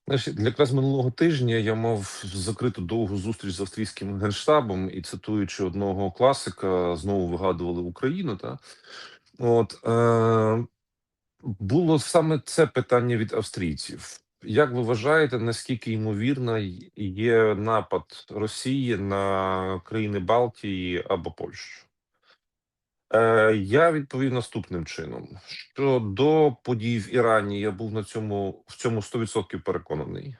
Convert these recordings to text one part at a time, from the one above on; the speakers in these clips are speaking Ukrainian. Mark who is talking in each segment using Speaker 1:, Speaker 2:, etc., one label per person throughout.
Speaker 1: Знаєш, якраз минулого тижня я мав закриту довгу зустріч з австрійським генштабом, і цитуючи одного класика, знову вигадували Україну. Було саме це питання від австрійців. Як ви вважаєте, наскільки ймовірно є напад Росії на країни Балтії або Польщу? Я відповів наступним чином: що до подій в Ірані я був в цьому 100% переконаний.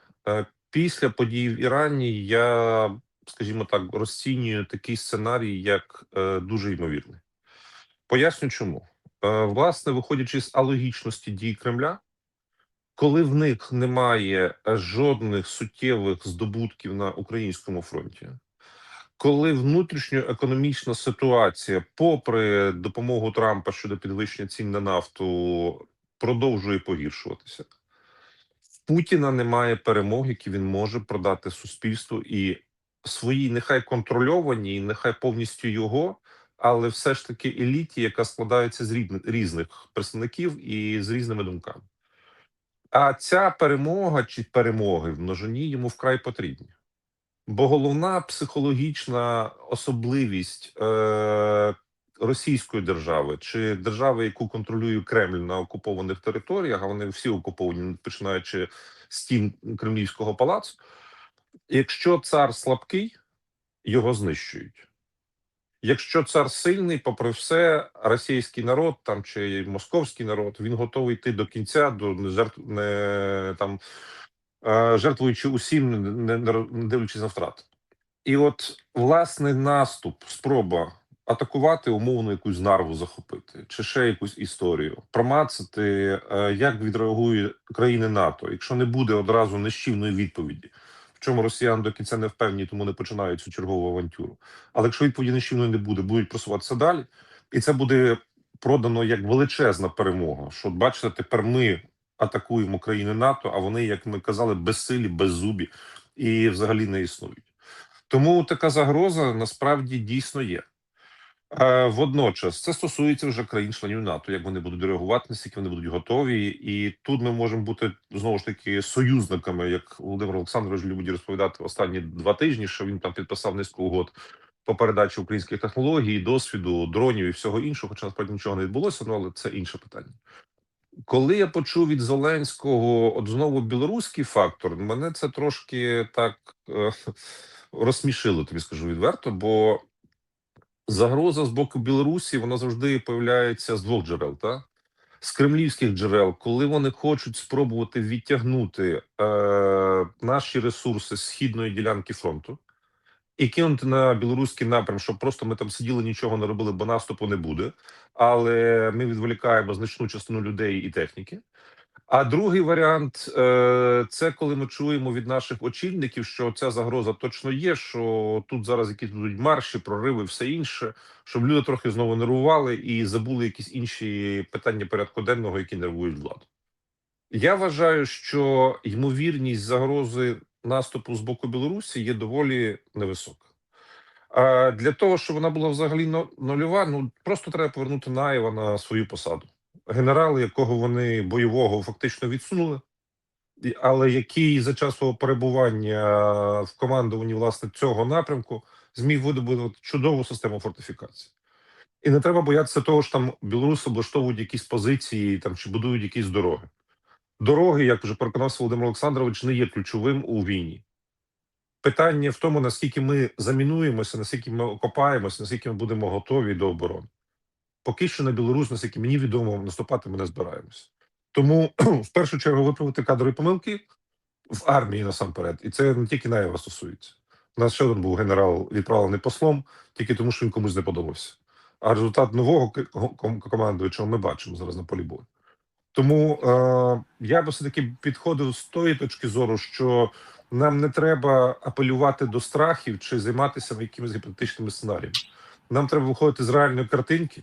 Speaker 1: Після подій в Ірані я, скажімо так, розцінюю такий сценарій як дуже ймовірний. Поясню, чому. Власне, виходячи з алогічності дій Кремля, коли в них немає жодних суттєвих здобутків на українському фронті, коли внутрішньоекономічна ситуація, попри допомогу Трампа щодо підвищення цін на нафту, продовжує погіршуватися, в Путіна немає перемог, які він може продати суспільству і своїй нехай контрольованій, нехай повністю його, але все ж таки еліті, яка складається з різних представників і з різними думками. А ця перемога чи перемоги в множині йому вкрай потрібні. Бо головна психологічна особливість російської держави чи держави, яку контролює Кремль на окупованих територіях, а вони всі окуповані, починаючи з стін Кремлівського палацу, якщо цар слабкий, його знищують. Якщо цар сильний, попри все, російський народ там чи московський народ, він готовий йти до кінця, жертвуючи усім, не дивлячись на втрати. І от власне наступ, спроба атакувати умовно якусь нарву захопити, чи ще якусь історію, промацати, як відреагує країни НАТО, якщо не буде одразу нищівної відповіді, в чому росіяни до кінця не впевнені, тому не починають цю чергову авантюру. Але якщо відповіді нищівної не буде, будуть просуватися далі, і це буде продано як величезна перемога. Що, бачите, тепер ми атакуємо країни НАТО, а вони, як ми казали, безсилі, беззубі і взагалі не існують. Тому така загроза насправді дійсно є. Водночас це стосується вже країн-членів НАТО, як вони будуть реагувати, наскільки вони будуть готові, і тут ми можемо бути знову ж таки союзниками, як Володимир Олександрович любить розповідати останні 2 тижні, що він там підписав низку угод по передачі українських технологій, досвіду, дронів і всього іншого, хоча насправді нічого не відбулося, але це інше питання. Коли я почув від Зеленського от знову білоруський фактор, мене це трошки так розсмішило, тобі скажу відверто, бо загроза з боку Білорусі, вона завжди появляється з 2 джерел, з кремлівських джерел, коли вони хочуть спробувати відтягнути наші ресурси з східної ділянки фронту і кинути на білоруський напрям, щоб просто ми там сиділи, нічого не робили, бо наступу не буде, але ми відволікаємо значну частину людей і техніки. А другий варіант це коли ми чуємо від наших очільників, що ця загроза точно є, що тут зараз якісь будуть марші, прориви, все інше, щоб люди трохи знову нервували і забули якісь інші питання порядку денного, які нервують владу. Я вважаю, що ймовірність загрози наступу з боку Білорусі є доволі невисока. А для того, щоб вона була взагалі нульова, просто треба повернути Наєва на свою посаду. Генерал, якого вони бойового фактично відсунули, але який за час свого перебування в командуванні власне цього напрямку зміг видобути чудову систему фортифікації. І не треба боятися того, що там білоруси облаштовують якісь позиції там чи будують якісь дороги. Дороги, як вже переконався Володимир Олександрович, не є ключовим у війні. Питання в тому, наскільки ми замінуємося, наскільки ми окопаємося, наскільки ми будемо готові до оборони. Поки що на Білорусь, наскільки мені відомо, наступати ми не збираємося. Тому в першу чергу виправити кадрові помилки в армії насамперед. І це не тільки Наєва стосується. У нас ще один був генерал відправлений послом, тільки тому, що він комусь не подобався. А результат нового командуючого ми бачимо зараз на полі бою. Тому я би все-таки підходив з тої точки зору, що нам не треба апелювати до страхів чи займатися якимись гіпотетичними сценаріями. Нам треба виходити з реальної картинки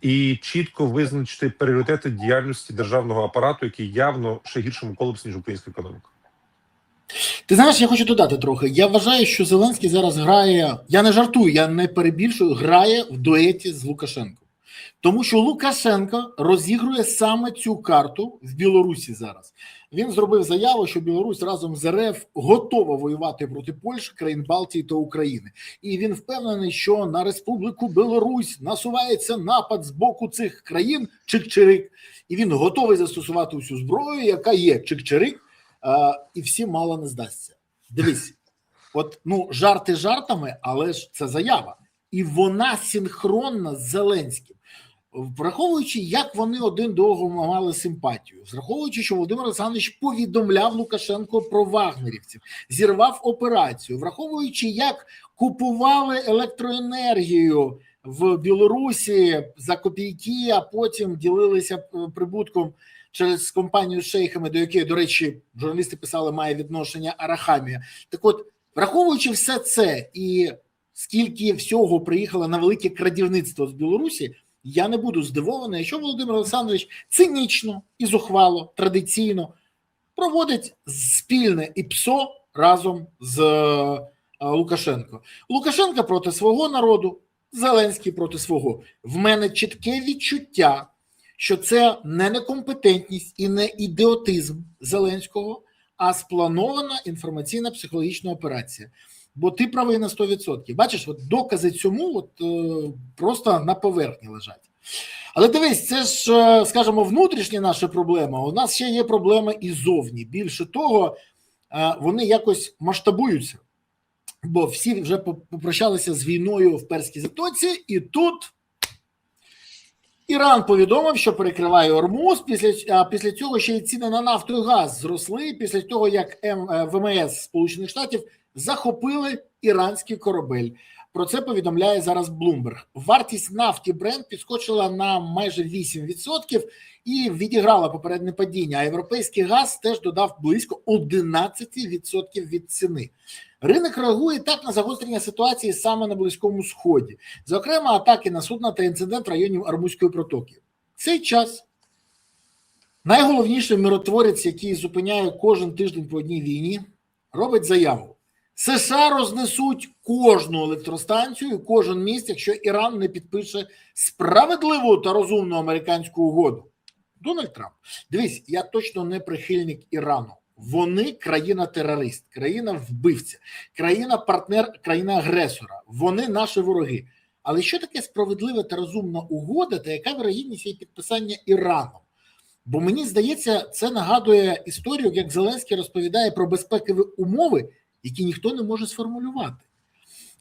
Speaker 1: і чітко визначити пріоритети діяльності державного апарату, який явно ще гіршому колапсі, ніж українська економіка.
Speaker 2: Ти знаєш, я хочу додати трохи. Я вважаю, що Зеленський зараз грає, я не жартую, я не перебільшую, грає в дуеті з Лукашенком. Тому що Лукашенко розігрує саме цю карту в Білорусі зараз. Він зробив заяву, що Білорусь разом з РФ готова воювати проти Польщі, країн Балтії та України. І він впевнений, що на Республіку Білорусь насувається напад з боку цих країн чик-чирик, і він готовий застосувати всю зброю, яка є чик-чирик, і всім мало не здасться. Дивись, от ну жарти жартами, але ж це заява, і вона синхронна з Зеленським. Враховуючи, як вони один до одного мали симпатію, враховуючи, що Володимир Олександрович повідомляв Лукашенко про вагнерівців, зірвав операцію, враховуючи, як купували електроенергію в Білорусі за копійки, а потім ділилися прибутком через компанію з шейхами, до якої, до речі, журналісти писали, має відношення Арахамія. Так от, враховуючи все це і скільки всього приїхало на велике крадівництво з Білорусі, я не буду здивований, якщо Володимир Олександрович цинічно і зухвало, традиційно проводить спільне ІПСО разом з Лукашенко. Лукашенко проти свого народу, Зеленський проти свого. В мене чітке відчуття, що це не некомпетентність і не ідіотизм Зеленського, а спланована інформаційна психологічна операція. Бо ти правий на 100%. Бачиш, от докази цьому просто на поверхні лежать. Але дивись, це ж, скажімо, внутрішня наша проблема. У нас ще є проблема і зовні. Більше того, вони якось масштабуються. Бо всі вже попрощалися з війною в Перській затоці, і тут Іран повідомив, що перекриває Ормуз, після цього ще й ціни на нафту і газ зросли, після того, як ВМС Сполучених Штатів захопили іранський корабель. Про це повідомляє зараз Bloomberg. Вартість нафти Brent підскочила на майже 8% і відіграла попереднє падіння, а європейський газ теж додав близько 11% від ціни. Ринок реагує так на загострення ситуації саме на Близькому Сході. Зокрема, атаки на судна та інцидент в районі Ормузької протоки. В цей час найголовніший миротворець, який зупиняє кожен тиждень по одній війні, робить заяву. США рознесуть кожну електростанцію, кожен міст, якщо Іран не підпише справедливу та розумну американську угоду. Дональд Трамп. Дивись, я точно не прихильник Ірану. Вони країна-терорист, країна-вбивця, країна-партнер, країна-агресора. Вони наші вороги. Але що таке справедлива та розумна угода та яка вірогідність її підписання Іраном? Бо мені здається, це нагадує історію, як Зеленський розповідає про безпекові умови, які ніхто не може сформулювати.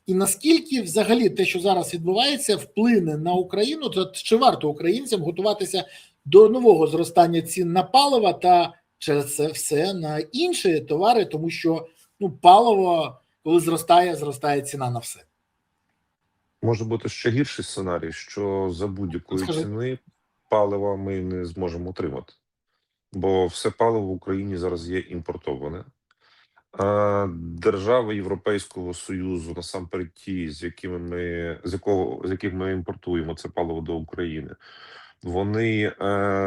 Speaker 2: І наскільки взагалі те, що зараз відбувається, вплине на Україну, то чи варто українцям готуватися до нового зростання цін на паливо та через це все на інші товари, тому що паливо, коли зростає ціна на все.
Speaker 1: Може бути ще гірший сценарій, що за будь-якої ціни палива ми не зможемо отримати. Бо все паливо в Україні зараз є імпортоване. Держави Європейського Союзу, насамперед ті, з яких ми імпортуємо це паливо до України, вони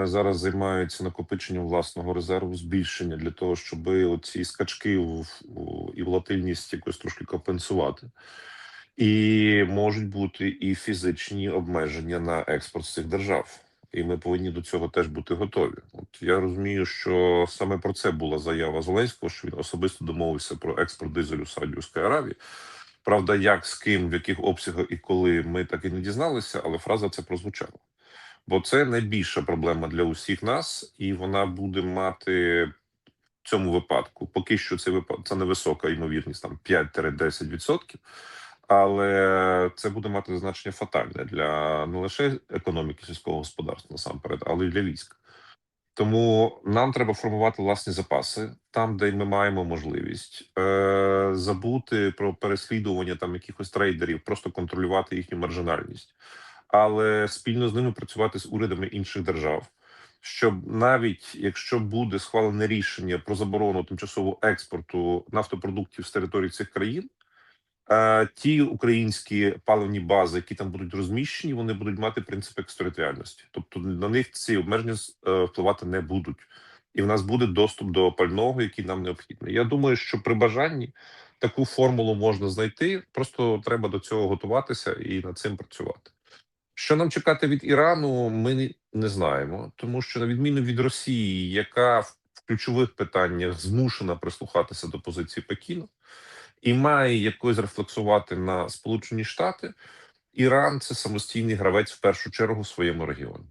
Speaker 1: зараз займаються накопиченням власного резерву, збільшення для того, щоб оці скачки і волатильність якось трошки компенсувати. І можуть бути і фізичні обмеження на експорт з цих держав. І ми повинні до цього теж бути готові. От я розумію, що саме про це була заява Зеленського, що він особисто домовився про експорт дизелю з Саудівської Аравії. Правда, як, з ким, в яких обсягах і коли, ми так і не дізналися, але фраза це прозвучала. Бо це найбільша проблема для усіх нас, і вона буде мати в цьому випадку, поки що це невисока ймовірність, там 5-10%, але це буде мати значення фатальне для не лише економіки сільського господарства насамперед, але й для війська. Тому нам треба формувати власні запаси там, де ми маємо можливість забути про переслідування там якихось трейдерів, просто контролювати їхню маржинальність, але спільно з ними працювати з урядами інших держав, щоб навіть якщо буде схвалене рішення про заборону тимчасового експорту нафтопродуктів з території цих країн, ті українські паливні бази, які там будуть розміщені, вони будуть мати принцип екстериторіальності. Тобто на них ці обмеження впливати не будуть. І в нас буде доступ до пального, який нам необхідний. Я думаю, що при бажанні таку формулу можна знайти, просто треба до цього готуватися і над цим працювати. Що нам чекати від Ірану, ми не знаємо, тому що на відміну від Росії, яка ключових питаннях змушена прислухатися до позиції Пекіну і має якось рефлексувати на Сполучені Штати, Іран це самостійний гравець в першу чергу в своєму регіоні.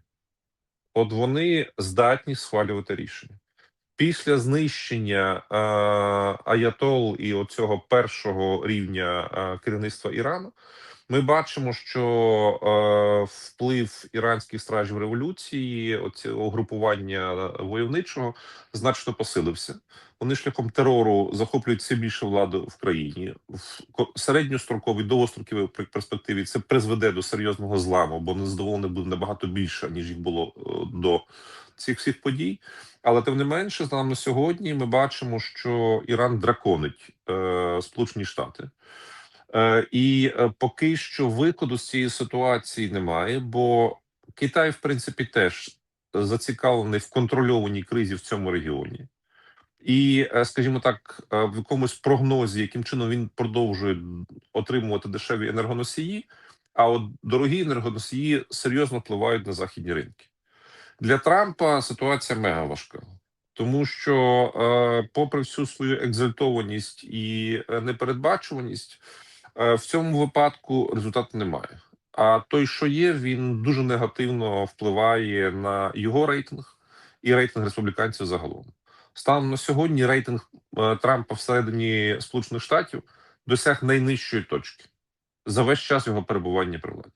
Speaker 1: От вони здатні схвалювати рішення. Після знищення аятол і оцього першого рівня керівництва Ірану, ми бачимо, що вплив іранських стражів революції, оцього угрупування войовничого, значно посилився. Вони шляхом терору захоплюють все більше влади в країні. В середньостроковій, довгостроковій перспективі це призведе до серйозного зламу, бо незадоволених буде набагато більше, ніж їх було до цих всіх подій. Але тим не менше, станом на сьогодні ми бачимо, що Іран драконить Сполучені Штати. Поки що виходу з цієї ситуації немає, бо Китай, в принципі, теж зацікавлений в контрольованій кризі в цьому регіоні. І, скажімо так, в якомусь прогнозі, яким чином він продовжує отримувати дешеві енергоносії, а от дорогі енергоносії серйозно впливають на західні ринки. Для Трампа ситуація мега важка, тому що, попри всю свою екзальтованість і непередбачуваність, в цьому випадку результату немає. А той, що є, він дуже негативно впливає на його рейтинг і рейтинг республіканців загалом. Станом на сьогодні рейтинг Трампа всередині Сполучених Штатів досяг найнижчої точки за весь час його перебування при владі.